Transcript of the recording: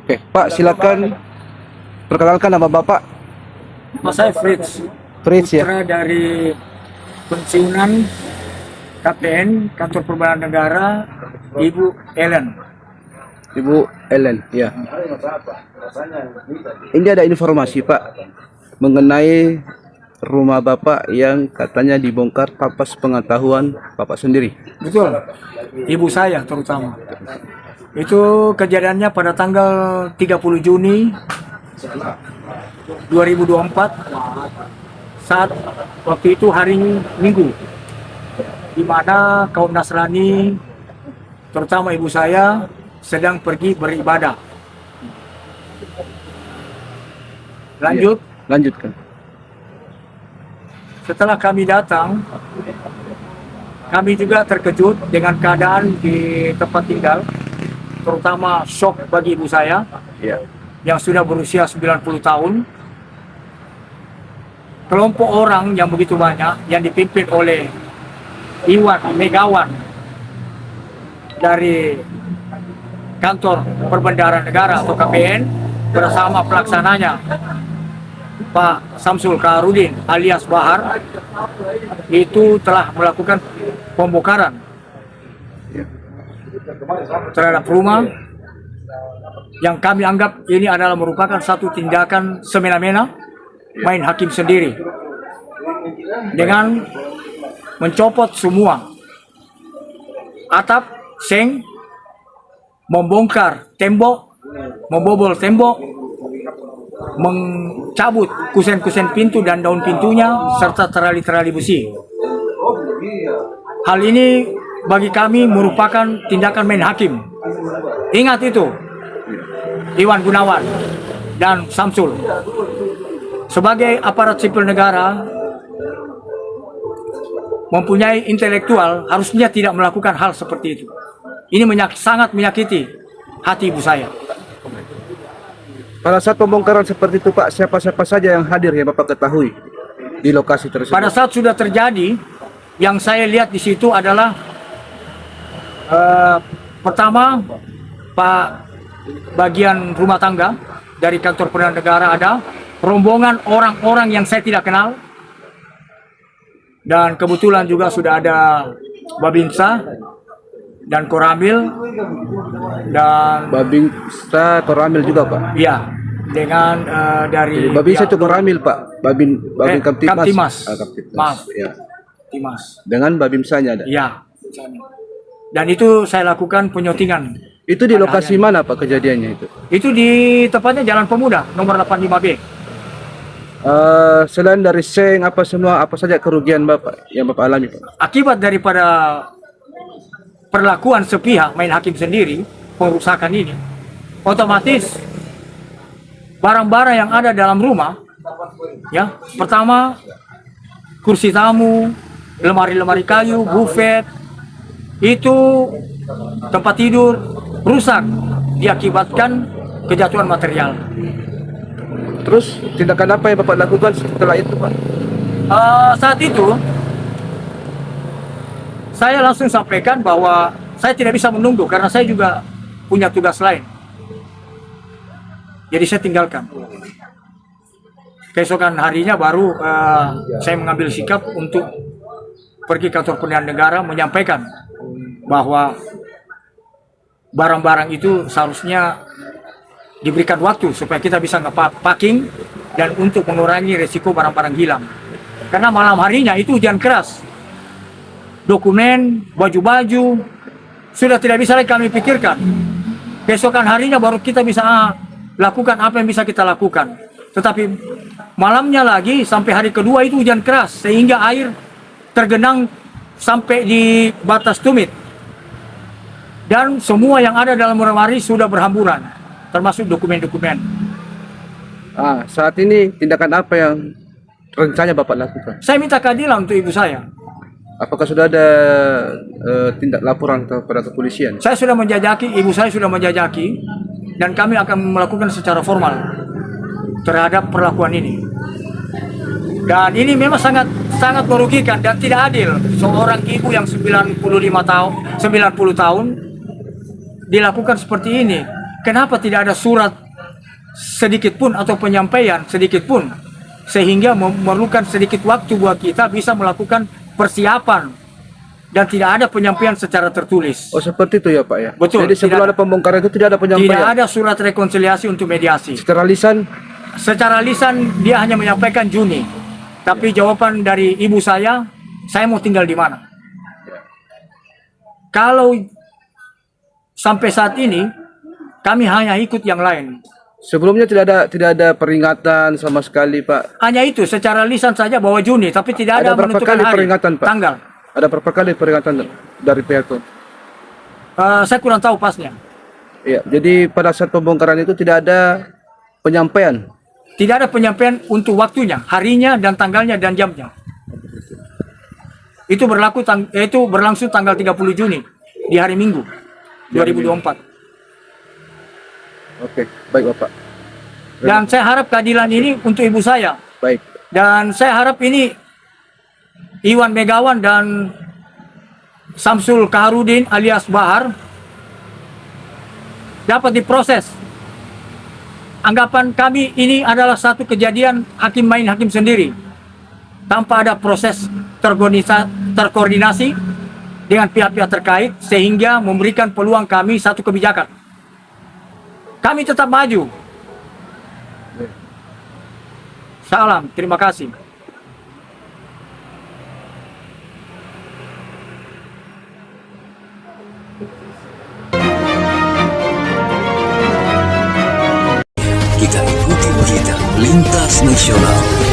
Oke, Pak, silakan perkenalkan nama Bapak. Mas saya Fritz, Fritz ya. putra dari pensiunan KPN Kantor Perbankan Negara Ibu Ellen. Ibu Ellen, ya. Ini ada informasi, Pak, mengenai rumah Bapak yang katanya dibongkar tanpa sepengetahuan Bapak sendiri. Betul, ibu saya terutama. Itu kejadiannya pada tanggal 30 Juni 2024 saat waktu itu hari Minggu, di mana kaum Nasrani terutama ibu saya sedang pergi beribadah. Lanjut, Lanjutkan. setelah kami datang, kami juga terkejut dengan keadaan di tempat tinggal, terutama shock bagi ibu saya Ya. yang sudah berusia 90 tahun. Kelompok orang yang begitu banyak yang dipimpin oleh Iwan Megawan dari Kantor Perbendaharaan Negara atau KPN bersama pelaksananya Pak Samsul Kaharudin alias Bahar itu telah melakukan pembongkaran terhadap rumah yang kami anggap ini adalah merupakan satu tindakan semena-mena main hakim sendiri dengan mencopot semua atap, seng, membongkar tembok, membobol tembok, mencabut kusen-kusen pintu dan daun pintunya serta terali-terali besi. Hal ini bagi kami merupakan tindakan main hakim. Ingat itu, Iwan Gunawan dan Samsul. Sebagai aparat sipil negara mempunyai intelektual, harusnya tidak melakukan hal seperti itu. Ini sangat menyakiti hati ibu saya. Pada saat pembongkaran seperti itu, Pak, siapa-siapa saja yang hadir yang Bapak ketahui di lokasi tersebut? Pada saat sudah terjadi, yang saya lihat di situ adalah pertama, Pak bagian rumah tangga dari Kantor Perbendaharaan Negara ada, rombongan orang-orang yang saya tidak kenal, dan kebetulan juga sudah ada Babinsa dan Koramil dan Babinsa Koramil juga, Pak. ya dengan dari Babinsa itu Koramil, Pak. Babin Kamtibmas. Kamtibmas. Kamtibmas. Maaf. Ya. Timas. Dengan Babimsanya ada. Ya. Dan itu saya lakukan penyotingan. Itu di lokasi mana, Pak, kejadiannya itu? Itu di tepatnya Jalan Pemuda nomor 85B. Selain dari seng, apa saja kerugian Bapak yang Bapak alami, Pak? Akibat daripada perlakuan sepihak main hakim sendiri, pengerusakan ini, otomatis barang-barang yang ada dalam rumah, ya, pertama kursi tamu, lemari-lemari kayu, buffet, itu tempat tidur rusak diakibatkan kejatuhan material. Terus tindakan apa yang Bapak lakukan setelah itu, Pak? Saat itu saya langsung sampaikan bahwa saya tidak bisa menunggu karena saya juga punya tugas lain. Jadi saya tinggalkan. Keesokan harinya baru saya mengambil sikap untuk pergi Kantor Perbendaharaan Negara menyampaikan bahwa barang-barang itu seharusnya diberikan waktu supaya kita bisa nge-packing dan untuk mengurangi resiko barang-barang hilang. Karena malam harinya itu hujan keras. Dokumen, baju-baju sudah tidak bisa lagi kami pikirkan. Keesokan harinya baru kita bisa lakukan apa yang bisa kita lakukan. Tetapi malamnya lagi sampai hari kedua itu hujan keras sehingga air tergenang sampai di batas tumit. Dan semua yang ada dalam lemari sudah berhamburan, termasuk dokumen-dokumen. Saat ini tindakan apa yang rencananya Bapak lakukan? Saya minta keadilan untuk ibu saya. Apakah sudah ada tindak laporan kepada kepolisian? Saya sudah menjajaki, ibu saya sudah menjajaki, dan kami akan melakukan secara formal terhadap perlakuan ini. Dan ini memang sangat merugikan dan tidak adil. Seorang ibu yang 90 tahun dilakukan seperti ini. kenapa tidak ada surat sedikit pun atau penyampaian sedikit pun, sehingga memerlukan sedikit waktu buat kita bisa melakukan persiapan dan tidak ada penyampaian secara tertulis. Oh seperti itu ya Pak ya. Betul, Jadi sebelum tidak ada pembongkaran itu tidak ada Tidak penyampaian. ada surat rekonsiliasi untuk mediasi. Secara lisan. Secara lisan dia hanya menyampaikan Juni, tapi jawaban dari ibu saya mau tinggal di mana. Kalau sampai saat ini kami hanya ikut yang lain. Sebelumnya tidak ada peringatan sama sekali Pak. Hanya itu secara lisan saja bahwa Juni, tapi tidak Ada ada berapa menentukan kali hari, peringatan Pak? tanggal. Ada berapa kali peringatan dari pihak itu? Saya kurang tahu pasnya. Iya, jadi pada saat pembongkaran itu tidak ada penyampaian. Tidak ada penyampaian untuk waktunya, harinya dan tanggalnya dan jamnya. Itu berlangsung tanggal 30 Juni di hari Minggu 2024. Oke, baik Bapak. Dan saya harap keadilan ini untuk ibu saya. Baik. Dan saya harap ini Iwan Megawan dan Samsul Kaharudin alias Bahar dapat diproses. Anggapan kami ini adalah satu kejadian hakim main hakim sendiri, tanpa ada proses terkoordinasi dengan pihak-pihak terkait, sehingga memberikan peluang kami satu kebijakan. Kami tetap maju. Salam, terima kasih. Kita ikuti berita lintas nasional.